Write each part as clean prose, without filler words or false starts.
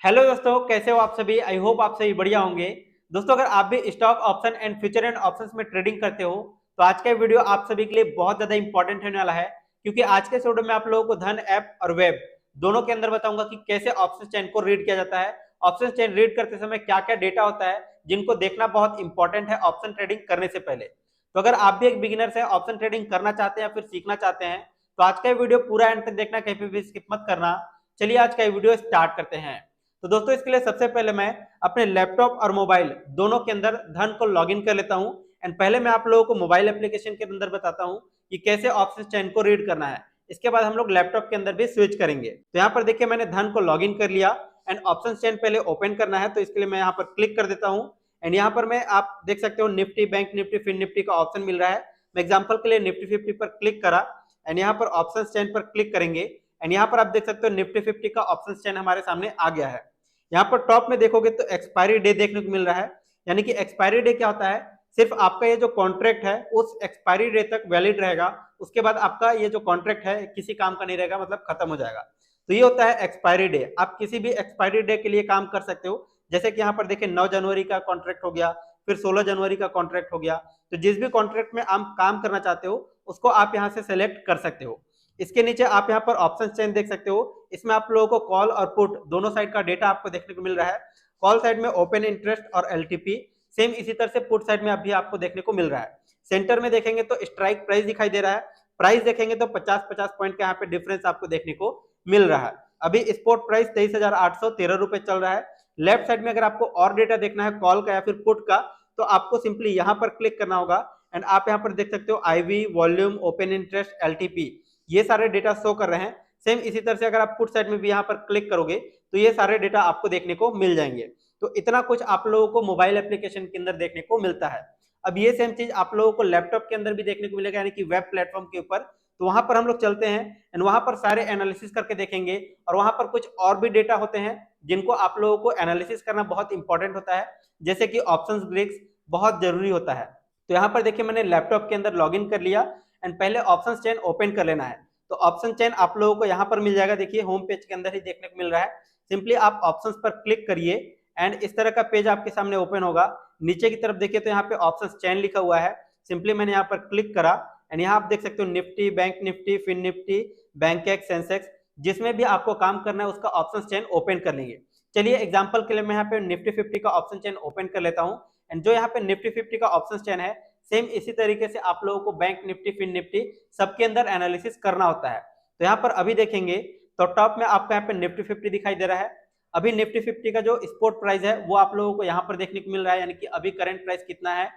Hello दोस्तों, कैसे हो आप सभी। आई होप आप सभी बढ़िया होंगे। दोस्तों, अगर आप भी stock option and future and options में ट्रेडिंग करते हो तो आज का वीडियो आप सभी के लिए बहुत ज्यादा इंपॉर्टेंट होने वाला है, क्योंकि आज के इस वीडियो में आप लोगों को धन ऐप और वेब दोनों के अंदर बताऊंगा कि कैसे ऑप्शन चेन को रीड किया जाता है। ऑप्शन चेन रीड करते समय क्या क्या डेटा होता है जिनको देखना बहुत इंपॉर्टेंट है ऑप्शन ट्रेडिंग करने से पहले। तो अगर आप भी एक बिगिनर से ऑप्शन ट्रेडिंग करना चाहते हैं या फिर सीखना चाहते हैं तो आज का वीडियो पूरा एंड तक देखना, कहीं पे भी स्किप मत करना। चलिए आज का वीडियो स्टार्ट करते हैं। तो दोस्तों, इसके लिए सबसे पहले मैं अपने लैपटॉप और मोबाइल दोनों के अंदर धन को लॉगिन कर लेता हूं। एंड पहले मैं आप लोगों को मोबाइल एप्लीकेशन के अंदर बताता हूं कि कैसे ऑप्शन चेन को रीड करना है। इसके बाद हम लोग लैपटॉप के अंदर भी स्विच करेंगे। तो यहाँ पर देखिए, मैंने धन को लॉगिन कर लिया एंड ऑप्शन चेन पहले ओपन करना है, तो इसके लिए मैं यहाँ पर क्लिक कर देता हूँ। एंड यहाँ पर मैं आप देख सकते हो Nifty, bank Nifty, Fin Nifty का ऑप्शन मिल रहा है। मैं एग्जाम्पल के लिए निफ्टी 50 पर क्लिक करा एंड यहाँ पर ऑप्शन चेन पर क्लिक करेंगे। एंड यहाँ पर आप देख सकते हो निफ्टी 50 का ऑप्शन चेन हमारे सामने आ गया है। यहाँ पर टॉप में देखोगे तो एक्सपायरी डे देखने को मिल रहा है। यानी कि एक्सपायरी डे क्या होता है, सिर्फ आपका ये जो कॉन्ट्रैक्ट है उस एक्सपायरी डे तक वैलिड रहेगा। उसके बाद आपका ये जो कॉन्ट्रैक्ट है किसी काम का नहीं रहेगा, मतलब खत्म हो जाएगा। तो ये होता है एक्सपायरी डे। आप किसी भी एक्सपायरी डे के लिए काम कर सकते हो। जैसे कि यहाँ पर देखिए 9 जनवरी का कॉन्ट्रैक्ट हो गया, फिर 16 जनवरी का कॉन्ट्रैक्ट हो गया। तो जिस भी कॉन्ट्रैक्ट में आप काम करना चाहते हो उसको आप यहाँ से सेलेक्ट कर सकते हो। इसके नीचे आप यहाँ पर ऑप्शन चेन देख सकते हो। इसमें आप लोगों को कॉल और पुट दोनों साइड का डेटा आपको देखने को मिल रहा है। कॉल साइड में ओपन इंटरेस्ट और एलटीपी, सेम इसी तरह से पुट साइड में अभी आपको देखने को मिल रहा है। सेंटर में देखेंगे तो स्ट्राइक प्राइस दिखाई दे रहा है। प्राइस देखेंगे तो 50-50 पॉइंट का यहाँ पे डिफरेंस आपको देखने को मिल रहा है। अभी स्पॉट प्राइस 23,813 रुपए चल रहा है। लेफ्ट साइड में अगर आपको और डेटा देखना है कॉल का या फिर पुट का, तो आपको सिंपली यहाँ पर क्लिक करना होगा। एंड आप यहाँ पर देख सकते हो IV, volume, open interest, LTP, ये सारे डेटा शो कर रहे हैं। सेम इसी तरह से अगर आप पुट साइड में भी यहाँ पर क्लिक करोगे तो ये सारे डेटा आपको देखने को मिल जाएंगे। तो इतना कुछ आप लोगों को मोबाइल एप्लीकेशन के अंदर देखने को मिलता है। अब ये सेम चीज आप लोगों को लैपटॉप के अंदर भी देखने को मिलेगा, यानी कि वेब प्लेटफॉर्म के ऊपर। तो वहां पर हम लोग चलते हैं एंड वहां पर सारे एनालिसिस करके देखेंगे। और वहां पर कुछ और भी डेटा होते हैं जिनको आप लोगों को एनालिसिस करना बहुत इंपॉर्टेंट होता है, जैसे कि ऑप्शंस ग्रिक्स बहुत जरूरी होता है। तो यहाँ पर देखिए, मैंने लैपटॉप के अंदर लॉग इन कर लिया एंड पहले ऑप्शन चेन ओपन कर लेना है। तो ऑप्शन चेन आप लोगों को यहाँ पर मिल जाएगा। देखिए होम पेज के अंदर ही देखने को मिल रहा है। सिंपली आप ऑप्शंस पर क्लिक करिए एंड इस तरह का पेज आपके सामने ओपन होगा। नीचे की तरफ देखिए तो यहाँ पे ऑप्शन चेन लिखा हुआ है। सिंपली मैंने यहाँ पर क्लिक करा एंड यहाँ आप देख सकते हो Nifty, bank Nifty, Fin Nifty, Bankex, Sensex, जिसमें भी आपको काम करना है उसका ऑप्शन चेन ओपन कर लेंगे। चलिए एग्जाम्पल के लिए मैं यहाँ पे निफ्टी 50 का ऑप्शन चेन ओपन कर लेता हूँ। एंड जो यहाँ पे निफ्टी 50 का ऑप्शन चेन है, सेम इसी तरीके से आप लोगों को बैंक निफ्टी, फिन निफ्टी सबके अंदर एनालिसिस करना होता है। तो यहाँ पर अभी देखेंगे तो टॉप में आपका यहाँ पे निफ्टी 50 दिखाई दे रहा है। अभी निफ्टी 50 का जो स्पॉट प्राइस है वो आप लोगों को यहाँ पर देखने को मिल रहा है, यानी कि अभी करंट प्राइस कितना है।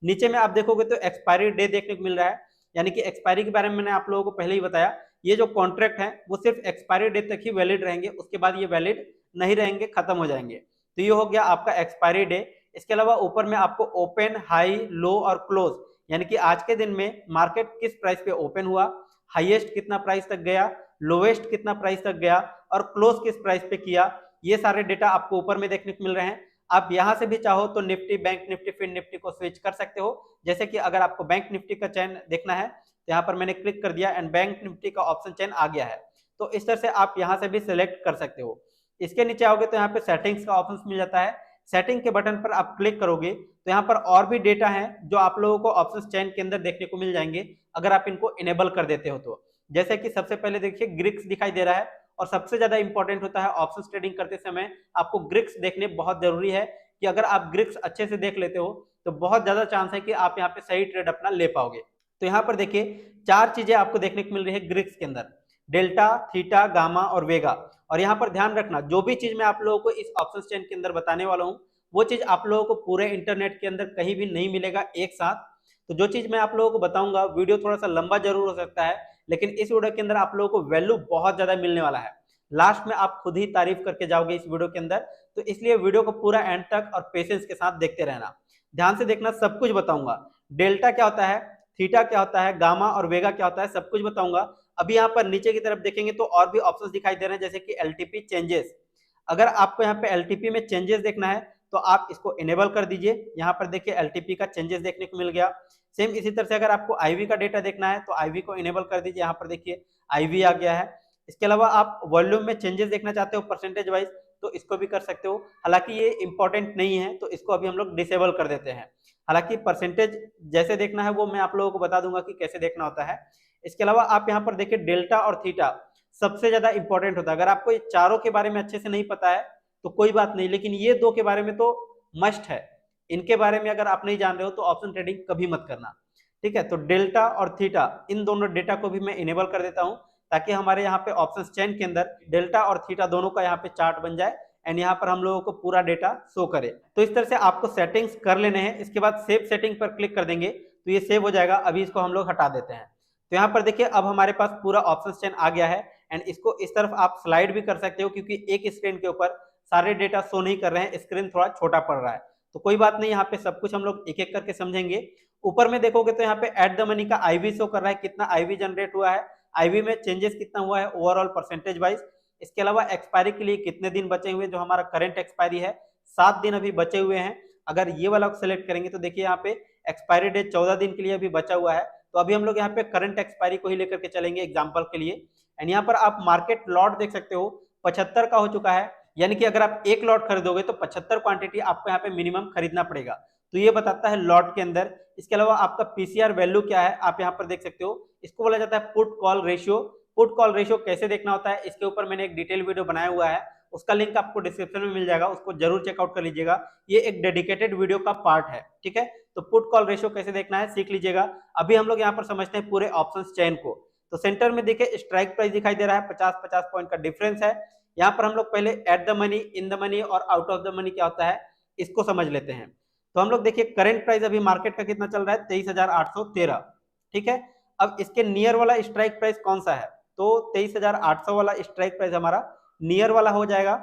नीचे में आप देखोगे तो एक्सपायरी डे देखने को मिल रहा है, यानी कि एक्सपायरी के बारे में मैंने आप लोगों को पहले ही बताया। ये जो कॉन्ट्रैक्ट है वो सिर्फ एक्सपायरी डे तक ही वैलिड रहेंगे, उसके बाद ये वैलिड नहीं रहेंगे, खत्म हो जाएंगे। तो ये हो गया आपका एक्सपायरी डे। इसके अलावा ऊपर में आपको ओपन, हाई, लो और क्लोज, यानी कि आज के दिन में मार्केट किस प्राइस पे ओपन हुआ, हाईएस्ट कितना प्राइस तक गया, लोवेस्ट कितना प्राइस तक गया और क्लोज किस प्राइस पे किया, ये सारे डेटा आपको ऊपर में देखने को मिल रहे हैं। आप यहां से भी चाहो तो Nifty, bank Nifty, Fin Nifty को स्विच कर सकते हो। जैसे कि अगर आपको बैंक निफ्टी का चेन देखना है तो यहाँ पर मैंने क्लिक कर दिया एंड बैंक निफ्टी का ऑप्शन चेन आ गया है। तो इस तरह से आप यहाँ से भी सिलेक्ट कर सकते हो। इसके नीचे आओगे तो यहाँ पे सेटिंग्स का ऑप्शन मिल जाता है। सेटिंग के बटन पर आप क्लिक करोगे तो यहाँ पर और भी डेटा है जो आप लोगों को ऑप्शन चेन के अंदर देखने को मिल जाएंगे अगर आप इनको इनेबल कर देते हो तो। जैसे कि सबसे पहले देखिए ग्रिक्स दिखाई दे रहा है, और सबसे ज्यादा इंपॉर्टेंट होता है ऑप्शन ट्रेडिंग करते समय आपको ग्रिक्स देखने बहुत जरूरी है, कि अगर आप ग्रिक्स अच्छे से देख लेते हो तो बहुत ज्यादा चांस है कि आप यहाँ पे सही ट्रेड अपना ले पाओगे। तो यहाँ पर देखिए 4 चीजें आपको देखने को मिल रही है ग्रिक्स के अंदर, डेल्टा, थीटा, गामा और वेगा। और यहाँ पर ध्यान रखना, जो भी चीज मैं आप लोगों को इस ऑप्शन चेन के अंदर बताने वाला हूँ वो चीज आप लोगों को पूरे इंटरनेट के अंदर कहीं भी नहीं मिलेगा एक साथ। तो जो चीज मैं आप लोगों को बताऊंगा, वीडियो थोड़ा सा लंबा जरूर हो सकता है, लेकिन इस वीडियो के अंदर आप लोगों को वैल्यू बहुत ज्यादा मिलने वाला है। लास्ट में आप खुद ही तारीफ करके जाओगे इस वीडियो के अंदर। तो इसलिए वीडियो को पूरा एंड तक और पेशेंस के साथ देखते रहना, ध्यान से देखना, सब कुछ बताऊंगा। डेल्टा क्या होता है, थीटा क्या होता है, गामा और वेगा क्या होता है, सब कुछ बताऊंगा। अभी यहाँ पर नीचे की तरफ देखेंगे तो और भी ऑप्शंस दिखाई दे रहे हैं, जैसे कि एलटीपी चेंजेस। अगर आपको यहाँ पे एलटीपी में चेंजेस देखना है तो आप इसको इनेबल कर दीजिए। यहाँ पर देखिए एलटीपी का चेंजेस देखने को मिल गया। सेम इसी तरह से अगर आपको आईवी का डेटा देखना है तो आईवी को इनेबल कर दीजिए। यहाँ पर देखिए आईवी आ गया है। इसके अलावा आप वॉल्यूम में चेंजेस देखना चाहते हो परसेंटेज वाइज, तो इसको भी कर सकते हो। हालांकि ये इंपॉर्टेंट नहीं है तो इसको अभी हम लोग डिसेबल कर देते हैं। हालांकि परसेंटेज जैसे देखना है वो मैं आप लोगों को बता दूंगा कि कैसे देखना होता है। इसके अलावा आप यहाँ पर देखिए डेल्टा और थीटा सबसे ज्यादा इंपॉर्टेंट होता है। अगर आपको ये चारों के बारे में अच्छे से नहीं पता है तो कोई बात नहीं, लेकिन ये दो के बारे में तो मस्ट है। इनके बारे में अगर आप नहीं जान रहे हो तो ऑप्शन ट्रेडिंग कभी मत करना, ठीक है। तो डेल्टा और थीटा इन दोनों डेटा को भी मैं इनेबल कर देता हूं ताकि हमारे यहाँ पे ऑप्शन चेन के अंदर डेल्टा और थीटा दोनों का यहाँ पे चार्ट बन जाए एंड यहाँ पर हम लोगों को पूरा डेटा शो करे। तो इस तरह से आपको सेटिंग्स कर लेने हैं। इसके बाद सेव सेटिंग पर क्लिक कर देंगे तो ये सेव हो जाएगा। अभी इसको हम लोग हटा देते हैं। तो यहाँ पर देखिए अब हमारे पास पूरा ऑप्शन चेन आ गया है एंड इसको इस तरफ आप स्लाइड भी कर सकते हो क्योंकि एक स्क्रीन के ऊपर सारे डेटा शो नहीं कर रहे हैं, स्क्रीन थोड़ा छोटा पड़ रहा है। तो कोई बात नहीं, यहाँ पे सब कुछ हम लोग एक एक करके समझेंगे। ऊपर में देखोगे तो यहाँ पे एट द मनी का आईवी शो कर रहा है, कितना आईवी जनरेट हुआ है, आईवी में चेंजेस कितना हुआ है ओवरऑल परसेंटेज वाइज। इसके अलावा एक्सपायरी के लिए कितने दिन बचे हुए, जो हमारा करंट एक्सपायरी है 7 दिन अभी बचे हुए हैं। अगर ये वाला सेलेक्ट करेंगे तो देखिए यहाँ पे एक्सपायरी डेट 14 दिन के लिए अभी बचा हुआ है। तो अभी हम लोग यहाँ पे करंट एक्सपायरी को ही लेकर के चलेंगे एग्जाम्पल के लिए। एंड यहाँ पर आप मार्केट लॉट देख सकते हो 75 का हो चुका है, यानी कि अगर आप एक लॉट खरीदोगे तो 75 क्वांटिटी आपको यहाँ पे मिनिमम खरीदना पड़ेगा। तो ये बताता है लॉट के अंदर। इसके अलावा आपका पीसीआर वैल्यू क्या है आप यहाँ पर देख सकते हो। इसको बोला जाता है put call ratio. Put call ratio कैसे देखना होता है इसके ऊपर मैंने एक डिटेल वीडियो बनाया हुआ है, उसका लिंक आपको डिस्क्रिप्शन में मिल जाएगा, उसको जरूर चेकआउट कर लीजिएगा। ये एक डेडिकेटेड वीडियो का पार्ट है, ठीक है। तो पुट कॉल रेशियो कैसे देखना है सीख लीजिएगा। अभी हम लोग यहाँ पर समझते हैं पूरे ऑप्शन चेन को। तो सेंटर में देखिए स्ट्राइक प्राइस दिखाई दे रहा है, 50-50 पॉइंट का डिफरेंस है। यहाँ पर हम लोग पहले eight the money, in the money और आउट ऑफ द मनी क्या होता है इसको समझ लेते हैं। तो हम लोग देखिए करंट प्राइस अभी मार्केट का कितना चल रहा है 23,813, ठीक है। अब इसके नियर वाला स्ट्राइक प्राइस कौन सा है, तो 23,800 वाला स्ट्राइक प्राइस हमारा नियर वाला हो जाएगा।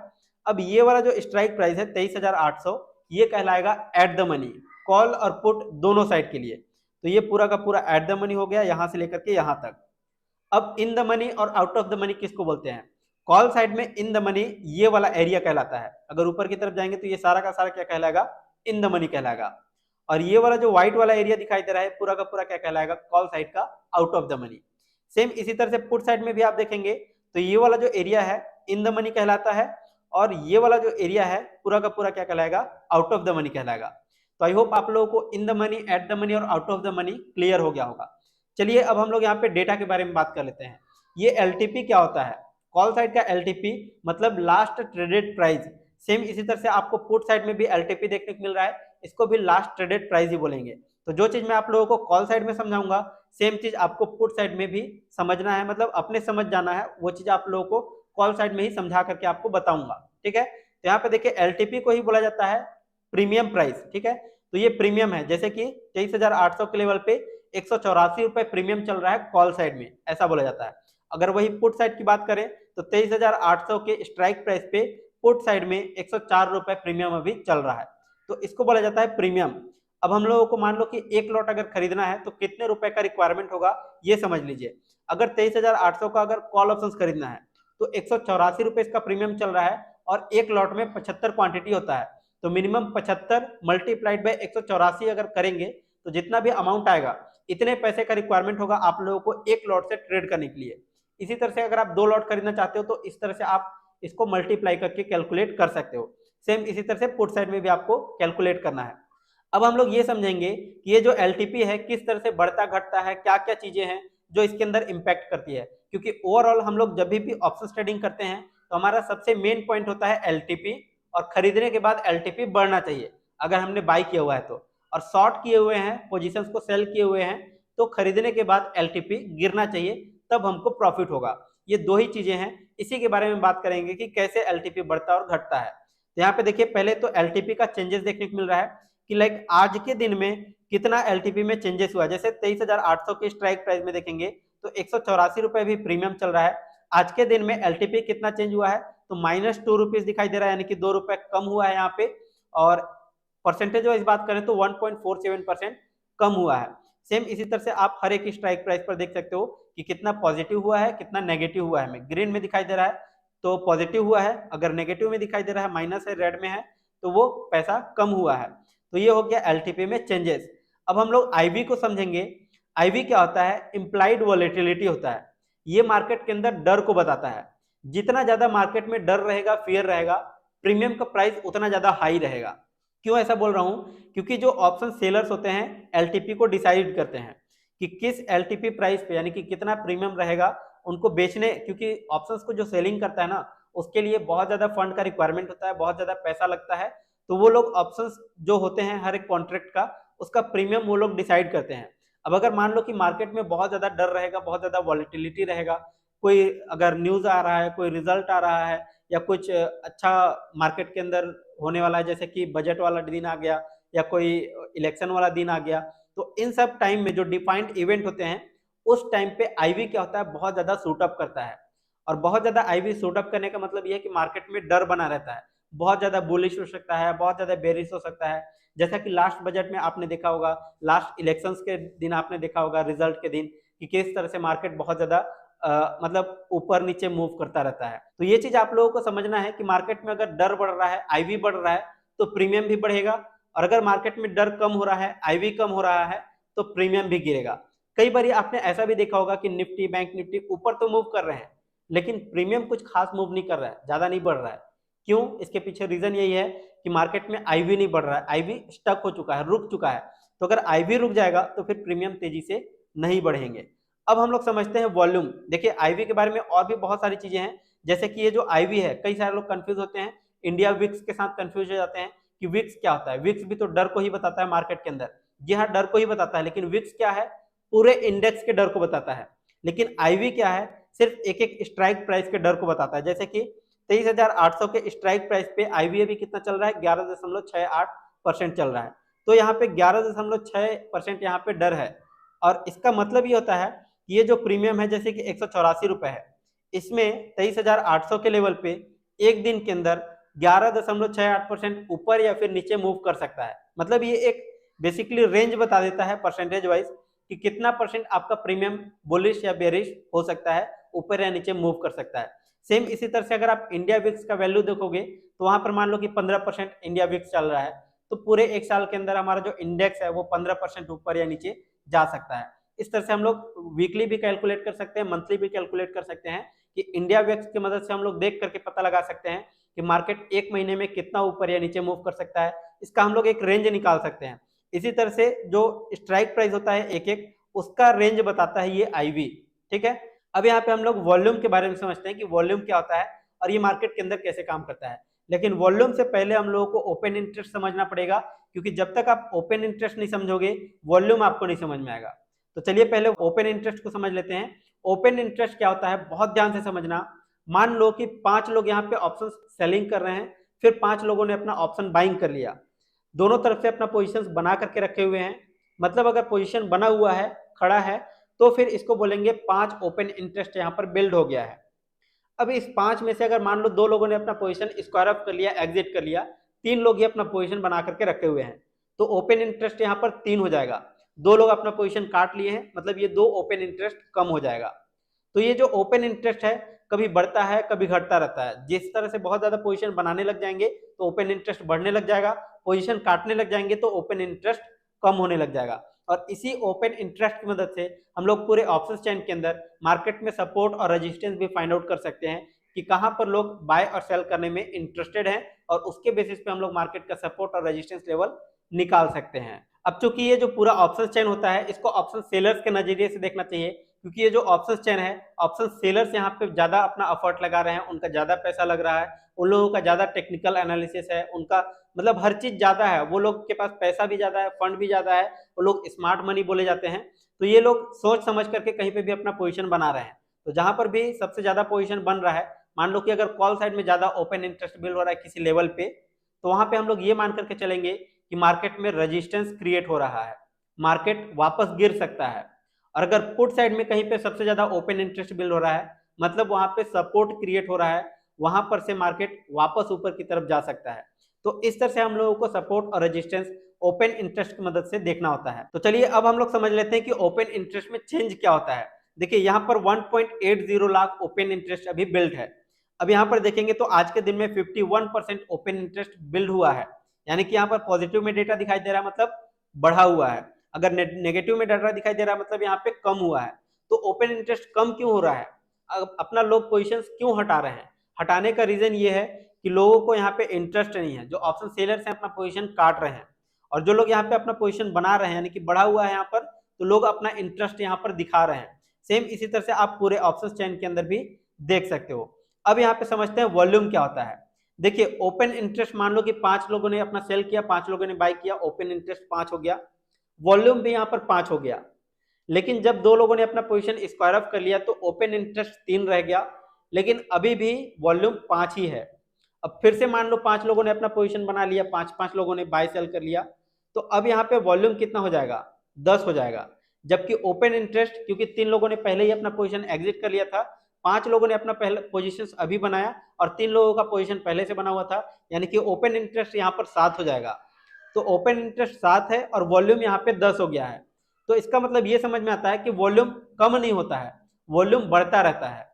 अब ये वाला जो स्ट्राइक प्राइस है 23,800 ये कहलाएगा एट द मनी, कॉल और पुट दोनों साइड के लिए। तो ये पूरा का पूरा एट द मनी हो गया यहां से लेकर के यहां तक। अब इन द मनी और आउट ऑफ द मनी किसको बोलते हैं, कॉल साइड में इन द मनी ये वाला एरिया कहलाता है। अगर ऊपर की तरफ जाएंगे तो ये सारा का सारा क्या कहलाएगा, इन द मनी कहलाएगा। और ये वाला जो व्हाइट वाला एरिया दिखाई दे रहा है पूरा का पूरा क्या कहलाएगा, कॉल साइड का out of the money. Same इसी तरह से पुट साइड में भी आप देखेंगे तो ये वाला जो एरिया है इन द मनी कहलाता है और ये वाला जो एरिया है पूरा का पूरा क्या कहलाएगा, आउट ऑफ द मनी कहलाएगा। तो आई होप आप लोगों को in the money, at the money और out of the money clear हो गया होगा। चलिए अब हम लोग यहाँ पे डेटा के बारे में बात कर लेते हैं। ये एलटीपी क्या होता है, कॉल साइड का एलटीपी मतलब लास्ट ट्रेडेड प्राइस। सेम इसी तरह से आपको पुट साइड में भी एलटीपी देखने को मिल रहा है, इसको भी लास्ट ट्रेडेड प्राइस ही बोलेंगे। तो जो चीज मैं आप लोगों को कॉल साइड में समझाऊंगा सेम चीज आपको पुट साइड में भी समझना है, मतलब अपने समझ जाना है। वो चीज आप लोगों को कॉल साइड में ही समझा करके आपको बताऊंगा, ठीक है। तो यहाँ पे देखिए एलटीपी को ही बोला जाता है प्रीमियम प्राइस, ठीक है। तो ये प्रीमियम है, जैसे कि 23,800 के लेवल पे 184 रुपए प्रीमियम चल रहा है कॉल साइड में, ऐसा बोला जाता है। अगर वही पुट साइड की बात करें तो 23,800 के स्ट्राइक प्राइस पे पुट साइड में 104 रुपए प्रीमियम अभी चल रहा है, तो इसको बोला जाता है प्रीमियम। अब हम लोगों को मान लो कि एक लॉट अगर खरीदना है तो कितने रुपए का रिक्वायरमेंट होगा ये समझ लीजिए। अगर 23,800 का अगर कॉल ऑप्शन खरीदना है तो 184 रुपए इसका प्रीमियम चल रहा है और एक लॉट में 75 क्वांटिटी होता है। तो मिनिमम 75 मल्टीप्लाइड बाय 184 अगर करेंगे तो जितना भी अमाउंट आएगा इतने पैसे का रिक्वायरमेंट होगा आप लोगों को एक लॉट से ट्रेड करने के लिए। इसी तरह से अगर आप 2 लॉट खरीदना चाहते हो तो इस तरह से आप इसको मल्टीप्लाई करके कैलकुलेट कर सकते हो। सेम इसी तरह से पुट साइड में भी आपको कैलकुलेट करना है। अब हम लोग ये समझेंगे कि ये जो एलटीपी है किस तरह से बढ़ता घटता है, क्या क्या चीजें हैं जो इसके अंदर इंपैक्ट करती है। क्योंकि ओवरऑल हम लोग जब भी ऑप्शन ट्रेडिंग करते हैं तो हमारा सबसे मेन पॉइंट होता है एलटीपी, और खरीदने के बाद एलटीपी बढ़ना चाहिए अगर हमने बाई किया हुआ है तो, और शॉर्ट किए हुए हैं, पोजीशंस को सेल किए हुए हैं तो खरीदने के बाद एलटीपी गिरना चाहिए, तब हमको प्रॉफिट होगा। ये दो ही चीजें हैं, इसी के बारे में बात करेंगे कि कैसे एलटीपी बढ़ता और घटता है। तो यहाँ पे देखिए पहले तो एलटीपी का चेंजेस देखने को मिल रहा है कि लाइक आज के दिन में कितना एलटीपी में चेंजेस हुआ। जैसे 23,800 के स्ट्राइक प्राइस में देखेंगे तो 184 रुपए भी प्रीमियम चल रहा है। आज के दिन में एलटीपी कितना चेंज हुआ है तो -2 रुपीज दिखाई दे रहा है, यानी कि 2 रुपए कम हुआ है यहाँ पे। और परसेंटेज वाइज बात करें तो 1.47% कम हुआ है। सेम इसी तरह से आप हर एक स्ट्राइक प्राइस पर देख सकते हो कि कितना पॉजिटिव हुआ है कितना नेगेटिव हुआ है। हमें ग्रीन में दिखाई दे रहा है तो पॉजिटिव हुआ है, अगर नेगेटिव में दिखाई दे रहा है माइनस है, रेड में है तो वो पैसा कम हुआ है। तो ये हो गया एलटीपी में चेंजेस। अब हम लोग आईवी को समझेंगे। आईवी क्या होता है, इंप्लाइड वॉलेटिलिटी होता है। ये मार्केट के अंदर डर को बताता है। जितना ज्यादा मार्केट में डर रहेगा, फियर रहेगा, प्रीमियम का प्राइस उतना ज्यादा हाई रहेगा। क्यों ऐसा बोल रहा हूं? क्योंकि जो ऑप्शन सेलर्स होते हैं एलटीपी को डिसाइड करते हैं कि किस एलटीपी प्राइस पे यानी कि कितना प्रीमियम रहेगा उनको बेचने, क्योंकि ऑप्शंस को जो सेलिंग करता है ना उसके लिए बहुत ज्यादा फंड का रिक्वायरमेंट होता है, बहुत ज्यादा पैसा लगता है। तो वो लोग ऑप्शंस जो होते हैं हर एक कॉन्ट्रैक्ट का उसका प्रीमियम वो लोग डिसाइड करते हैं। अब अगर मान लो कि मार्केट में बहुत ज्यादा डर रहेगा, बहुत ज्यादा वॉलेटिलिटी रहेगा, कोई अगर न्यूज आ रहा है, कोई रिजल्ट आ रहा है या कुछ अच्छा मार्केट के अंदर होने वाला है, जैसे कि बजट वाला दिन आ गया या कोई इलेक्शन वाला दिन आ गया, तो इन सब टाइम में जो डिफाइंड इवेंट होते हैं उस टाइम पे आईवी क्या होता है, बहुत ज्यादा सूट अप करता है। और बहुत ज्यादा आईवी सूट अप करने का मतलब यह है कि मार्केट में डर बना रहता है, बहुत ज्यादा बुलिश हो सकता है, बहुत ज्यादा बेरिश हो सकता है। जैसा कि लास्ट बजट में आपने देखा होगा, लास्ट इलेक्शंस के दिन आपने देखा होगा, रिजल्ट के दिन, कि किस तरह से मार्केट बहुत ज्यादा मतलब ऊपर नीचे मूव करता रहता है। तो ये चीज आप लोगों को समझना है कि मार्केट में अगर डर बढ़ रहा है, आईवी बढ़ रहा है, तो प्रीमियम भी बढ़ेगा, और अगर मार्केट में डर कम हो रहा है, आईवी कम हो रहा है, तो प्रीमियम भी गिरेगा। कई बार आपने ऐसा भी देखा होगा कि निफ्टी, बैंक निफ्टी ऊपर तो मूव कर रहे हैं लेकिन प्रीमियम कुछ खास मूव नहीं कर रहा है, ज्यादा नहीं बढ़ रहा है। क्यों? इसके पीछे रीजन यही है कि मार्केट में आईवी नहीं बढ़ रहा है, आईवी स्टक हो चुका है, रुक चुका है। तो अगर आईवी रुक जाएगा तो फिर प्रीमियम तेजी से नहीं बढ़ेंगे। अब हम लोग समझते हैं वॉल्यूम। देखिए आईवी के बारे में और भी बहुत सारी चीजें हैं, जैसे कि ये जो आईवी है, कई सारे लोग कंफ्यूज होते हैं, इंडिया विक्स के साथ कंफ्यूज हो जाते हैं कि विक्स क्या होता है। विक्स भी तो डर को ही बताता है मार्केट के अंदर, जी हाँ डर को ही बताता है, लेकिन विक्स क्या है, पूरे इंडेक्स के डर को बताता है। लेकिन आईवी क्या है, सिर्फ एक एक स्ट्राइक प्राइस के डर को बताता है। जैसे कि 23,800 के स्ट्राइक प्राइस पे आईवी अभी कितना चल रहा है, 11.68% चल रहा है। तो यहाँ पे 11.6% यहाँ पे डर है, और इसका मतलब ये होता है कि ये जो प्रीमियम है जैसे कि 184 रुपए है, इसमें 23,800 के लेवल पे एक दिन के अंदर 11.68% ऊपर या फिर नीचे मूव कर सकता है। मतलब ये एक बेसिकली रेंज बता देता है परसेंटेज वाइज कि कितना परसेंट आपका प्रीमियम बुलिश या बेरिश हो सकता है, ऊपर या नीचे मूव कर सकता है। सेम इसी तरह से अगर आप इंडिया विक्स का वैल्यू देखोगे तो वहां पर मान लो कि 15% इंडिया विक्स चल रहा है, तो पूरे एक साल के अंदर हमारा जो इंडेक्स है वो 15% ऊपर या नीचे जा सकता है। इस तरह से हम लोग वीकली भी कैलकुलेट कर सकते हैं, मंथली भी कैलकुलेट कर सकते हैं कि इंडिया विक्स की मदद से हम लोग देख करके पता लगा सकते हैं कि मार्केट एक महीने में कितना ऊपर या नीचे मूव कर सकता है। इसका हम लोग एक रेंज निकाल सकते हैं। इसी तरह से जो स्ट्राइक प्राइस होता है एक एक, उसका रेंज बताता है ये आईवी। ठीक है, अब यहाँ पे हम लोग वॉल्यूम के बारे में समझते हैं कि वॉल्यूम क्या होता है और ये मार्केट के अंदर कैसे काम करता है। लेकिन वॉल्यूम से पहले हम लोगों को ओपन इंटरेस्ट समझना पड़ेगा, क्योंकि जब तक आप ओपन इंटरेस्ट नहीं समझोगे वॉल्यूम आपको नहीं समझ में आएगा। तो चलिए पहले ओपन इंटरेस्ट को समझ लेते हैं। ओपन इंटरेस्ट क्या होता है, बहुत ध्यान से समझना। मान लो कि 5 लोग यहाँ पे ऑप्शन सेलिंग कर रहे हैं, फिर 5 लोगों ने अपना ऑप्शन बाइंग कर लिया, दोनों तरफ से अपना पोजीशन बना करके रखे हुए हैं। मतलब अगर पोजीशन बना हुआ है, खड़ा है, तो फिर इसको बोलेंगे 5 ओपन इंटरेस्ट यहाँ पर बिल्ड हो गया है। अब इस 5 में से अगर मान लो 2 लोगों ने अपना पोजीशन स्क्वायर अप कर लिया, एग्जिट कर लिया, 3 लोग ही अपना पोजीशन बना करके रखे हुए हैं, तो ओपन इंटरेस्ट यहाँ पर 3 हो जाएगा। 2 लोग अपना पोजीशन काट लिए हैं, मतलब ये 2 ओपन इंटरेस्ट कम हो जाएगा। तो ये जो ओपन इंटरेस्ट है कभी बढ़ता है कभी घटता रहता है। जिस तरह से बहुत ज्यादा पोजीशन बनाने लग जाएंगे तो ओपन इंटरेस्ट बढ़ने लग जाएगा, पोजीशन काटने लग जाएंगे तो ओपन इंटरेस्ट कम होने लग जाएगा। और इसी ओपन इंटरेस्ट की मदद से हम लोग पूरे ऑप्शन चेन के अंदर मार्केट में सपोर्ट और रेजिस्टेंस भी फाइंड आउट कर सकते हैं कि कहां पर लोग बाय और सेल करने में इंटरेस्टेड हैं, और उसके बेसिस पे हम लोग मार्केट का सपोर्ट और रेजिस्टेंस लेवल निकाल सकते हैं। अब चूंकि ये जो पूरा ऑप्शन चेन होता है इसको ऑप्शन सेलर्स के नजरिए से देखना चाहिए, क्योंकि ये जो ऑप्शन चेन है, ऑप्शन सेलर्स यहाँ पे ज्यादा अपना एफर्ट लगा रहे हैं, उनका ज्यादा पैसा लग रहा है, उन लोगों का ज्यादा टेक्निकल एनालिसिस है, उनका मतलब हर चीज ज्यादा है, वो लोग के पास पैसा भी ज्यादा है, फंड भी ज्यादा है, वो लोग स्मार्ट मनी बोले जाते हैं। तो ये लोग सोच समझ करके कहीं पे भी अपना पोजीशन बना रहे हैं। तो जहां पर भी सबसे ज्यादा पोजीशन बन रहा है, मान लो कि अगर कॉल साइड में ज्यादा ओपन इंटरेस्ट बिल्ड हो रहा है किसी लेवल पे, तो वहां पे हम लोग ये मान करके चलेंगे कि मार्केट में रेजिस्टेंस क्रिएट हो रहा है, मार्केट वापस गिर सकता है। और अगर पुट साइड में कहीं पे सबसे ज्यादा ओपन इंटरेस्ट बिल्ड हो रहा है, मतलब वहां पे सपोर्ट क्रिएट हो रहा है, वहां पर से मार्केट वापस ऊपर की तरफ जा सकता है। तो इस तरह से हम लोगों को सपोर्ट और रेजिस्टेंस ओपन इंटरेस्ट की मदद से देखना होता है। तो चलिए अब हम लोग समझ लेते हैं कि ओपन इंटरेस्ट में चेंज क्या होता है। देखिए यहाँ पर 1.80 लाख ओपन इंटरेस्ट अभी बिल्ड है। अब यहाँ पर देखेंगे तो आज के दिन में 51% ओपन इंटरेस्ट बिल्ड हुआ है, यानी कि यहाँ पर पॉजिटिव में डेटा दिखाई दे रहा है, मतलब बढ़ा हुआ है। अगर नेगेटिव में डाटा दिखाई दे रहा है मतलब यहाँ पे कम हुआ है। तो ओपन इंटरेस्ट कम क्यों हो रहा है, अपना लोग पोजीशंस क्यों हटा रहे हैं? हटाने का रीजन ये है कि लोगों को यहाँ पे इंटरेस्ट नहीं है, जो ऑप्शन सेलर्स हैं अपना पोजीशन काट रहे हैं, और जो लोग यहाँ पे अपना पोजीशन बना रहे हैं यानी कि बढ़ा हुआ है यहाँ पर, तो लोग अपना इंटरेस्ट यहाँ पर दिखा रहे हैं। सेम इसी तरह से आप पूरे ऑप्शन चेन के अंदर भी देख सकते हो। अब यहाँ पे समझते हैं वॉल्यूम क्या होता है। देखिए ओपन इंटरेस्ट, मान लो कि 5 लोगों ने अपना सेल किया, 5 लोगों ने बाय किया, ओपन इंटरेस्ट 5 हो गया, वॉल्यूम भी यहाँ पर 5 हो गया। लेकिन जब 2 लोगों ने अपना पोजीशन स्क्वायर ऑफ कर लिया तो ओपन इंटरेस्ट 3 रह गया, लेकिन अभी भी वॉल्यूम 5 ही है। अब फिर से मान लो 5 लोगों ने अपना पोजीशन बना लिया, 5 लोगों ने बाय सेल कर लिया, तो अब यहाँ पे वॉल्यूम कितना हो जाएगा, 10 हो जाएगा। जबकि ओपन इंटरेस्ट, क्योंकि 3 लोगों ने पहले ही अपना पोजीशन एग्जिट कर लिया था, 5 लोगों ने अपना पहले पोजीशन अभी बनाया और 3 लोगों का पोजीशन पहले से बना हुआ था, यानी कि ओपन इंटरेस्ट यहाँ पर 7 हो जाएगा। तो ओपन इंटरेस्ट 7 है और वॉल्यूम यहाँ पे 10 हो गया है। तो इसका मतलब ये समझ में आता है कि वॉल्यूम कम नहीं होता है, वॉल्यूम बढ़ता रहता है।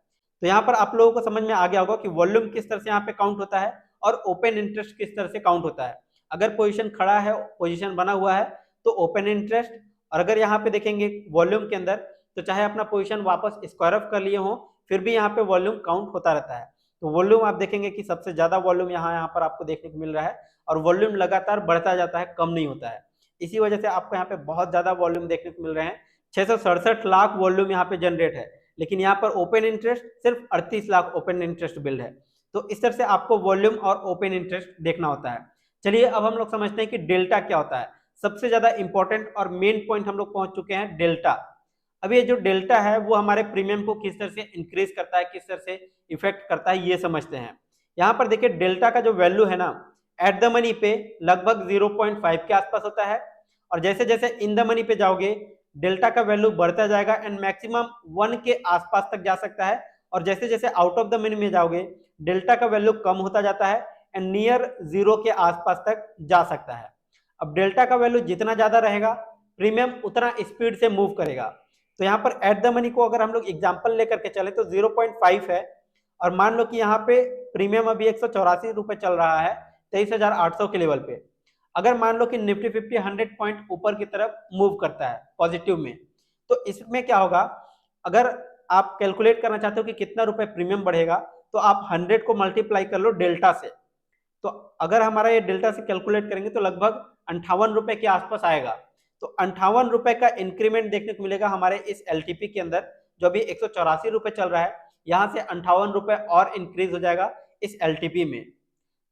तो यहाँ पर आप लोगों को समझ में आ गया होगा कि वॉल्यूम किस तरह से यहाँ पे काउंट होता है और ओपन इंटरेस्ट किस तरह से काउंट होता है। अगर पोजीशन खड़ा है, पोजीशन बना हुआ है, तो ओपन इंटरेस्ट, और अगर यहाँ पे देखेंगे वॉल्यूम के अंदर, तो चाहे अपना पोजीशन वापस स्क्वायर ऑफ कर लिए हो, फिर भी यहाँ पे वॉल्यूम काउंट होता रहता है। तो वॉल्यूम आप देखेंगे कि सबसे ज्यादा वॉल्यूम यहाँ पर आपको देखने को मिल रहा है, और वॉल्यूम लगातार बढ़ता जाता है, कम नहीं होता है। इसी वजह से आपको यहाँ पे बहुत ज्यादा वॉल्यूम देखने को मिल रहे हैं। 667 लाख वॉल्यूम यहाँ पे जनरेट है, लेकिन यहाँ पर ओपन इंटरेस्ट सिर्फ 38 लाख ओपन इंटरेस्ट बिल्ड है। तो इस तरह से आपको वॉल्यूम और ओपन इंटरेस्ट देखना होता है। चलिए अब हम लोग समझते हैं कि डेल्टा क्या होता है। सबसे ज्यादा इंपॉर्टेंट और मेन पॉइंट हम लोग पहुंच चुके हैं, डेल्टा। अब ये जो डेल्टा है वो हमारे प्रीमियम को किस तरह से इंक्रीज करता है, किस तरह से इफेक्ट करता है, ये समझते हैं। यहाँ पर देखिए डेल्टा का जो वैल्यू है ना, एट द मनी पे लगभग 0.5 के आसपास होता है, और जैसे जैसे इन द मनी पे जाओगे डेल्टा का वैल्यू बढ़ता जाएगा एंड मैक्सिमम 1 के आसपास तक जा सकता है, और जैसे जैसे आउट ऑफ द मनी में जाओगे डेल्टा का वैल्यू कम होता जाता है एंड नियर 0 के आसपास तक जा सकता है। अब डेल्टा का वैल्यू जितना ज्यादा रहेगा प्रीमियम उतना स्पीड से मूव करेगा। तो यहाँ पर एट द मनी को अगर हम लोग एग्जाम्पल लेकर के चले तो 0.5 है, और मान लो कि यहाँ पे प्रीमियम अभी 184 रुपए चल रहा है 23,800 के लेवल पे। अगर मान लो कि निफ्टी 50 100 पॉइंट ऊपर की तरफ मूव करता है पॉजिटिव में, तो इसमें क्या होगा, अगर आप कैलकुलेट करना चाहते हो कि कितना रुपए प्रीमियम बढ़ेगा, तो आप 100 को मल्टीप्लाई कर लो डेल्टा से। तो अगर हमारा ये डेल्टा से कैलकुलेट करेंगे तो लगभग 58 रुपए के आसपास आएगा। तो 58 रुपए का इंक्रीमेंट देखने को मिलेगा हमारे इस एलटीपी के अंदर, जो अभी 184 रुपए चल रहा है, यहाँ से 58 रुपए और इंक्रीज हो जाएगा इस एलटीपी में।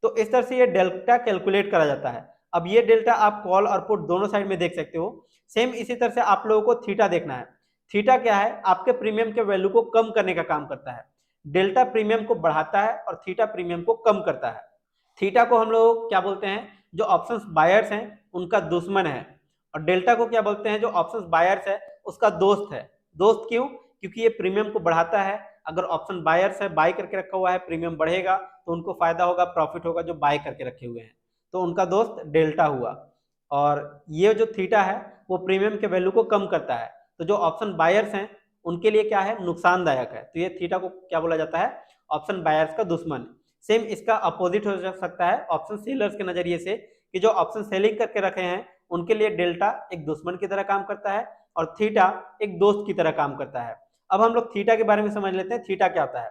तो इस तरह से ये डेल्टा कैलकुलेट करा जाता है। अब ये डेल्टा आप कॉल और पुट दोनों साइड में देख सकते हो। सेम इसी तरह से आप लोगों को थीटा देखना है। थीटा क्या है, आपके प्रीमियम के वैल्यू को कम करने का काम करता है। डेल्टा प्रीमियम को बढ़ाता है और थीटा प्रीमियम को कम करता है। थीटा को हम लोग क्या बोलते हैं, जो ऑप्शंस बायर्स हैं उनका दुश्मन है, और डेल्टा को क्या बोलते हैं, जो ऑप्शंस बायर्स है उसका दोस्त है। दोस्त क्यों, क्योंकि ये प्रीमियम को बढ़ाता है। अगर ऑप्शन बायर्स है, बाय करके रखा हुआ है, प्रीमियम बढ़ेगा तो उनको फायदा होगा, प्रॉफिट होगा, जो बाय करके रखे हुए हैं, तो उनका दोस्त डेल्टा हुआ। और ये जो थीटा है वो प्रीमियम के वैल्यू को कम करता है, तो जो ऑप्शन बायर्स हैं उनके लिए क्या है, नुकसानदायक है। तो ये थीटा को क्या बोला जाता है, ऑप्शन बायर्स का दुश्मन। सेम इसका अपोजिट हो सकता है ऑप्शन सेलर्स के नजरिए से, कि जो ऑप्शन सेलिंग करके रखे हैं उनके लिए डेल्टा एक दुश्मन की तरह काम करता है और थीटा एक दोस्त की तरह काम करता है। अब हम लोग थीटा के बारे में समझ लेते हैं, थीटा क्या होता है।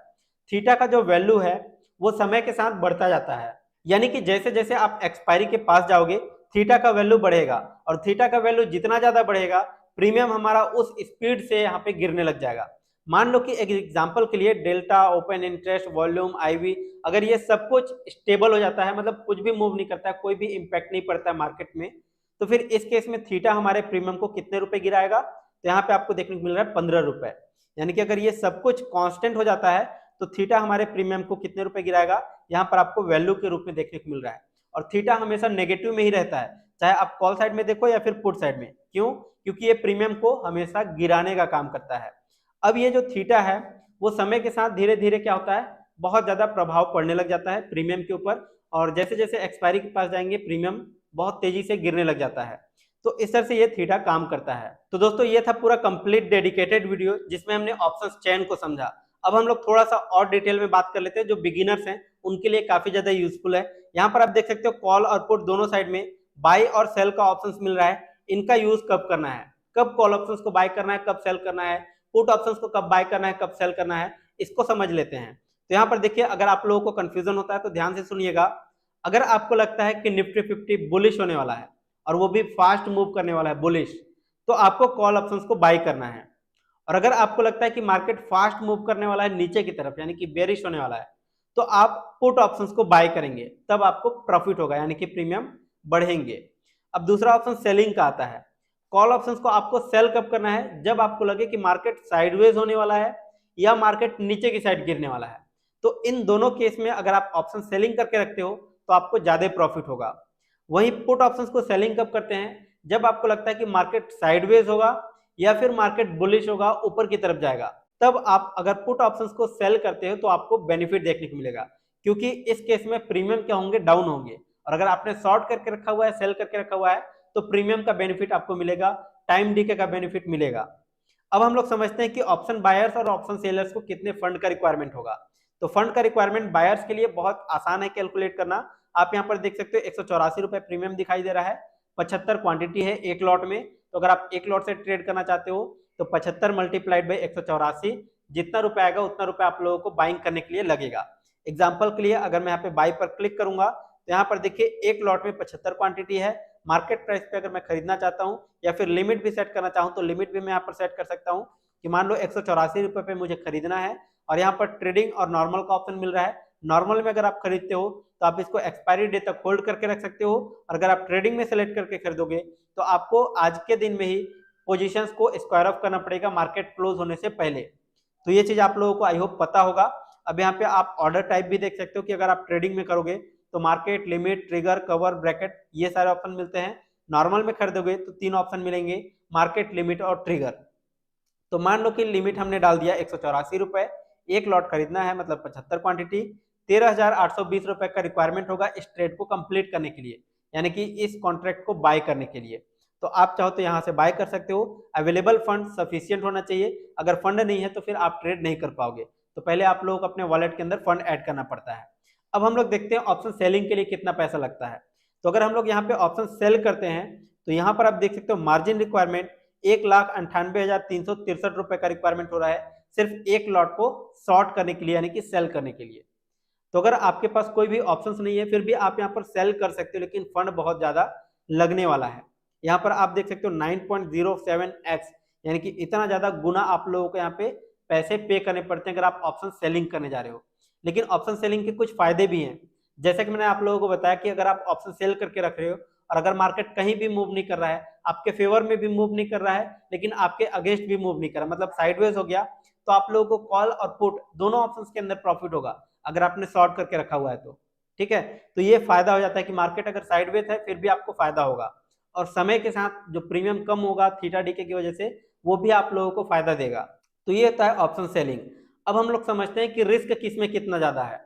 थीटा का जो वैल्यू है वो समय के साथ बढ़ता जाता है, यानी कि जैसे जैसे आप एक्सपायरी के पास जाओगे थीटा का वैल्यू बढ़ेगा, और थीटा का वैल्यू जितना ज्यादा बढ़ेगा प्रीमियम हमारा उस स्पीड से यहाँ पे गिरने लग जाएगा। मान लो कि एक एग्जांपल के लिए delta, open interest, volume, IV, अगर ये सब कुछ स्टेबल हो जाता है, मतलब कुछ भी मूव नहीं करता है, कोई भी इंपैक्ट नहीं पड़ता है मार्केट में, तो फिर इस केस में थीटा हमारे प्रीमियम को कितने रुपए गिराएगा, तो यहाँ पे आपको देखने को मिल रहा है 15 रुपए। यानी कि अगर ये सब कुछ कांस्टेंट हो जाता है तो थीटा हमारे प्रीमियम को कितने रुपए गिराएगा, यहाँ पर आपको वैल्यू के रूप में देखने को मिल रहा है। और थीटा हमेशा नेगेटिव में ही रहता है, चाहे आप कॉल साइड में देखो या फिर पुट साइड में। क्यों, क्योंकि ये प्रीमियम को हमेशा गिराने का काम करता है। अब ये जो थीटा है वो समय के साथ धीरे धीरे क्या होता है, बहुत ज्यादा प्रभाव पड़ने लग जाता है प्रीमियम के ऊपर, और जैसे जैसे एक्सपायरी के पास जाएंगे प्रीमियम बहुत तेजी से गिरने लग जाता है। तो इस तरह से ये थीटा काम करता है। तो दोस्तों ये था पूरा कंप्लीट डेडिकेटेड वीडियो जिसमें हमने ऑप्शंस चेन को समझा। अब हम लोग थोड़ा सा और डिटेल में बात कर लेते हैं, जो बिगिनर्स हैं उनके लिए काफी ज्यादा यूजफुल है। यहाँ पर आप देख सकते हो कॉल और पुट दोनों साइड में बाय और सेल का ऑप्शंस मिल रहा है। इनका यूज कब करना है, कब कॉल ऑप्शंस को बाय करना है, कब सेल करना है, पुट ऑप्शंस को कब बाय करना है, कब सेल करना है, इसको समझ लेते हैं। तो यहाँ पर देखिए, अगर आप लोगों को कंफ्यूजन होता है तो ध्यान से सुनिएगा। अगर आपको लगता है कि निफ्टी 50 बुलिश होने वाला है और वो भी फास्ट मूव करने वाला है बुलिश, तो आपको कॉल ऑप्शंस को बाय करना है। और अगर आपको लगता है कि मार्केट फास्ट मूव करने वाला है नीचे की तरफ, यानी कि बेरिश होने वाला है, तो आप पुट ऑप्शंस को बाय करेंगे, तब आपको प्रॉफिट होगा, यानी कि प्रीमियम बढ़ेंगे। अब दूसरा ऑप्शन सेलिंग का आता है। कॉल ऑप्शंस को आपको सेल कब करना है? जब आपको लगे कि मार्केट साइडवेज होने वाला है या मार्केट नीचे की साइड गिरने वाला है। तो इन दोनों केस में अगर आप ऑप्शन सेलिंग करके रखते हो तो आपको ज्यादा प्रॉफिट होगा। वहीं पुट ऑप्शंस को सेलिंग कब करते हैं? जब आपको लगता है कि मार्केट साइडवेज होगा या फिर मार्केट बुलिश होगा, ऊपर की तरफ जाएगा, तब आप अगर पुट ऑप्शंस को सेल करते हो तो आपको बेनिफिट देखने को मिलेगा, क्योंकि इस केस में प्रीमियम क्या होंगे? डाउन होंगे। और अगर आपने शॉर्ट करके रखा हुआ है, सेल करके रखा हुआ है, तो प्रीमियम का बेनिफिट आपको मिलेगा, टाइम डीके का बेनिफिट मिलेगा। अब हम लोग समझते हैं कि ऑप्शन बायर्स और ऑप्शन सेलर्स को कितने फंड का रिक्वायरमेंट होगा। तो फंड का रिक्वायरमेंट बायर्स के लिए बहुत आसान है कैलकुलेट करना। आप यहाँ पर देख सकते हो 184 रुपए प्रीमियम दिखाई दे रहा है, 75 क्वांटिटी है एक लॉट में। तो अगर आप एक लॉट से ट्रेड करना चाहते हो तो 75 मल्टीप्लाइड बाई 184, जितना रुपए आएगा उतना रुपए आप लोगों को बाइंग करने के लिए लगेगा। एग्जाम्पल के लिए अगर मैं यहाँ पे बाई पर क्लिक करूंगा तो यहाँ पर देखिए एक लॉट में 75 क्वांटिटी है। मार्केट प्राइस पे अगर मैं खरीदना चाहता हूँ या फिर लिमिट भी सेट करना चाहूँ तो लिमिट भी मैं यहाँ पर सेट कर सकता हूँ कि मान लो 184 रुपए पे मुझे खरीदना है, और यहाँ पर ट्रेडिंग और नॉर्मल का ऑप्शन मिल रहा है। नॉर्मल में अगर आप खरीदते हो तो आप इसको एक्सपायरी डे तक होल्ड करके रख सकते हो, और अगर आप ट्रेडिंग में सेलेक्ट करके खरीदोगे तो आपको आज के दिन में ही पोजीशंस को स्क्वायर ऑफ करना पड़ेगा मार्केट क्लोज होने से पहले। तो ये चीज आप लोगों को आई होप पता होगा। अब यहाँ पे आप ऑर्डर टाइप भी देख सकते हो कि अगर आप ट्रेडिंग में करोगे तो market, limit, trigger, cover, bracket, ये सारे ऑप्शन मिलते हैं। नॉर्मल में खरीदोगे तो 3 ऑप्शन मिलेंगे, मार्केट, लिमिट और ट्रिगर। तो मान लो कि लिमिट हमने डाल दिया 184 रुपए, एक लॉट खरीदना है मतलब 75 क्वांटिटी, 13,820 रुपए का रिक्वायरमेंट होगा इस ट्रेड को कंप्लीट करने के लिए, यानी कि इस कॉन्ट्रैक्ट को बाय करने के लिए। तो आप चाहो तो यहाँ से बाय कर सकते हो। अवेलेबल फंड सफिशियंट होना चाहिए, अगर फंड नहीं है तो फिर आप ट्रेड नहीं कर पाओगे। तो पहले आप लोगों को अपने वॉलेट के अंदर फंड ऐड करना पड़ता है। अब हम लोग देखते हैं ऑप्शन सेलिंग के लिए कितना पैसा लगता है। तो अगर हम लोग यहाँ पे ऑप्शन सेल करते हैं तो यहाँ पर आप देख सकते हो मार्जिन रिक्वायरमेंट 1,98,363 रुपए का रिक्वायरमेंट हो रहा है सिर्फ एक लॉट को शॉर्ट करने के लिए, यानी कि सेल करने के लिए। तो अगर आपके पास कोई भी ऑप्शंस नहीं है फिर भी आप यहाँ पर सेल कर सकते हो, लेकिन फंड बहुत ज्यादा लगने वाला है। यहाँ पर आप देख सकते हो 9.07x, यानी कि इतना ज्यादा गुना आप लोगों को यहाँ पे पैसे पे करने पड़ते हैं अगर आप ऑप्शन सेलिंग करने जा रहे हो। लेकिन ऑप्शन सेलिंग के कुछ फायदे भी हैं, जैसे कि मैंने आप लोगों को बताया कि अगर आप ऑप्शन सेल करके रख रहे हो और अगर मार्केट कहीं भी मूव नहीं कर रहा है, आपके फेवर में भी मूव नहीं कर रहा है लेकिन आपके अगेंस्ट भी मूव नहीं कर रहा, मतलब साइडवेज हो गया, तो आप लोगों को कॉल और पुट दोनों ऑप्शंस के अंदर प्रॉफिट होगा अगर आपने शॉर्ट करके रखा हुआ है तो। ठीक है, तो ये फायदा हो जाता है कि मार्केट अगर साइडवेज है फिर भी आपको फायदा होगा, और समय के साथ जो प्रीमियम कम होगा थीटा डीके की वजह से वो भी आप लोगों को फायदा देगा। तो ये होता है ऑप्शन सेलिंग। अब हम लोग समझते हैं कि रिस्क किसमें कितना ज्यादा है।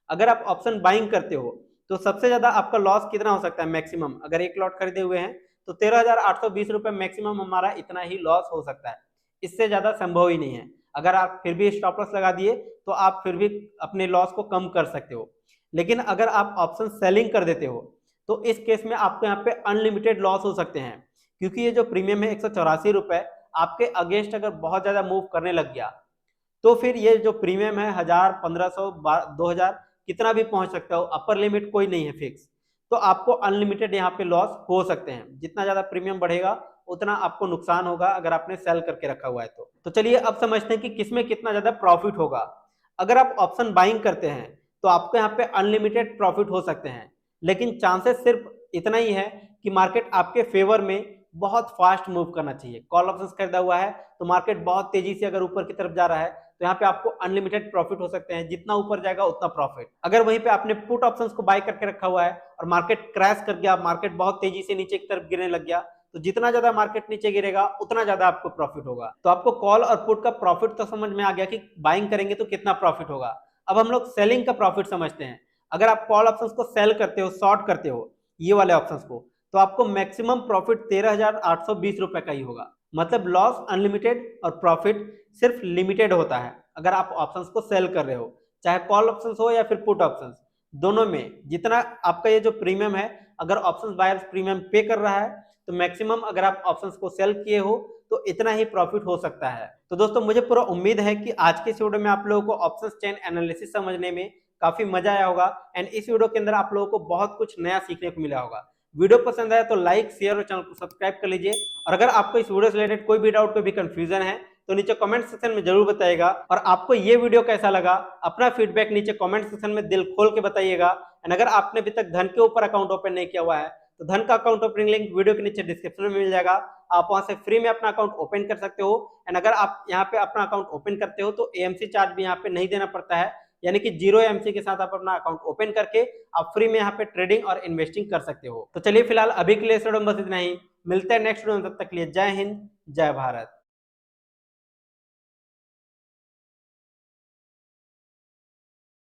अगर आप ऑप्शन बाइंग करते हो तो सबसे ज्यादा आपका लॉस कितना हो सकता है मैक्सिमम? अगर एक लॉट खरीदे हुए हैं तो 13,820 रुपए मैक्सिमम हमारा इतना ही लॉस हो सकता है, इससे ज्यादा संभव ही नहीं है। अगर आप फिर भी स्टॉप लॉस लगा दिए तो आप फिर भी अपने लॉस को कम कर सकते हो। लेकिन अगर आप ऑप्शन सेलिंग कर देते हो तो इस केस में आपको यहाँ पे अनलिमिटेड लॉस हो सकते हैं, क्योंकि ये जो प्रीमियम है 184 रुपए आपके अगेंस्ट अगर बहुत ज्यादा मूव करने लग गया तो फिर ये जो प्रीमियम है 1,000, 1,500, 2,000 कितना भी पहुंच सकता हो, अपर लिमिट कोई नहीं है फिक्स। तो आपको अनलिमिटेड यहाँ पे लॉस हो सकते हैं, जितना ज्यादा प्रीमियम बढ़ेगा उतना आपको नुकसान होगा अगर आपने सेल करके रखा हुआ है तो चलिए अब समझते हैं कि किसमें कितना ज्यादा प्रॉफिट होगा। अगर आप ऑप्शन बाइंग करते हैं तो आपको यहाँ पे अनलिमिटेड प्रॉफिट हो सकते हैं, लेकिन चांसेस सिर्फ इतना ही है कि मार्केट आपके फेवर में बहुत फास्ट मूव करना चाहिए। कॉल ऑप्शंस खरीदा हुआ है तो मार्केट बहुत तेजी से अगर ऊपर की तरफ जा रहा है तो यहाँ पे आपको अनलिमिटेड प्रॉफिट हो सकते हैं, जितना ऊपर जाएगा उतना प्रॉफिट। अगर वहीं पे आपने पुट ऑप्शंस को बाय करके रखा हुआ है और मार्केट क्रैश कर गया, मार्केट बहुत तेजी से नीचे की तरफ गिरने लग गया, तो जितना ज्यादा मार्केट नीचे गिरेगा उतना ज्यादा आपको प्रॉफिट होगा। तो आपको कॉल और पुट का प्रॉफिट तो समझ में आ गया कि बाइंग करेंगे तो कितना प्रॉफिट होगा। अब हम लोग सेलिंग का प्रॉफिट समझते हैं। अगर आप कॉल ऑप्शंस को सेल करते हो, शॉर्ट करते हो ये वाले ऑप्शंस को, तो आपको मैक्सिमम प्रॉफिट 13,820 रुपए का ही होगा। मतलब लॉस अनलिमिटेड और प्रॉफिट सिर्फ लिमिटेड होता है अगर आप ऑप्शंस को सेल कर रहे हो, चाहे कॉल ऑप्शंस हो या फिर पुट ऑप्शंस, दोनों में जितना आपका ये जो प्रीमियम है, अगर ऑप्शंस बायर्स प्रीमियम पे कर रहा है तो मैक्सिमम अगर आप ऑप्शंस को सेल किए हो तो इतना ही प्रॉफिट हो सकता है। तो दोस्तों मुझे पूरा उम्मीद है कि आज के इस वीडियो में आप लोगों को ऑप्शन चेन एनालिसिस समझने में काफी मजा आया होगा एंड इस वीडियो के अंदर आप लोगों को बहुत कुछ नया सीखने को मिला होगा। वीडियो पसंद आया तो लाइक शेयर और चैनल को सब्सक्राइब कर लीजिए। और अगर आपको इस वीडियो से रिलेटेड कोई भी डाउट, कोई भी कंफ्यूजन है तो नीचे कमेंट सेक्शन में जरूर बताइएगा। और आपको ये वीडियो कैसा लगा अपना फीडबैक नीचे कमेंट सेक्शन में दिल खोल के बताइएगा। एंड अगर आपने अभी तक धन के ऊपर अकाउंट ओपन नहीं किया हुआ है तो धन का अकाउंट ओपनिंग लिंक वीडियो के नीचे डिस्क्रिप्शन में मिल जाएगा। आप वहां से फ्री में अपना अकाउंट ओपन कर सकते हो। एंड अगर आप यहाँ पे अपना अकाउंट ओपन करते हो तो एएमसी चार्ज भी यहाँ पे नहीं देना पड़ता है, यानी कि 0 एएमसी के साथ आप अपना अकाउंट ओपन करके आप फ्री में यहाँ पे ट्रेडिंग और इन्वेस्टिंग कर सकते हो। तो चलिए फिलहाल अभी के लिए बस इतना ही, मिलते हैं नेक्स्ट वीडियो में, तब तक के लिए जय हिंद जय भारत।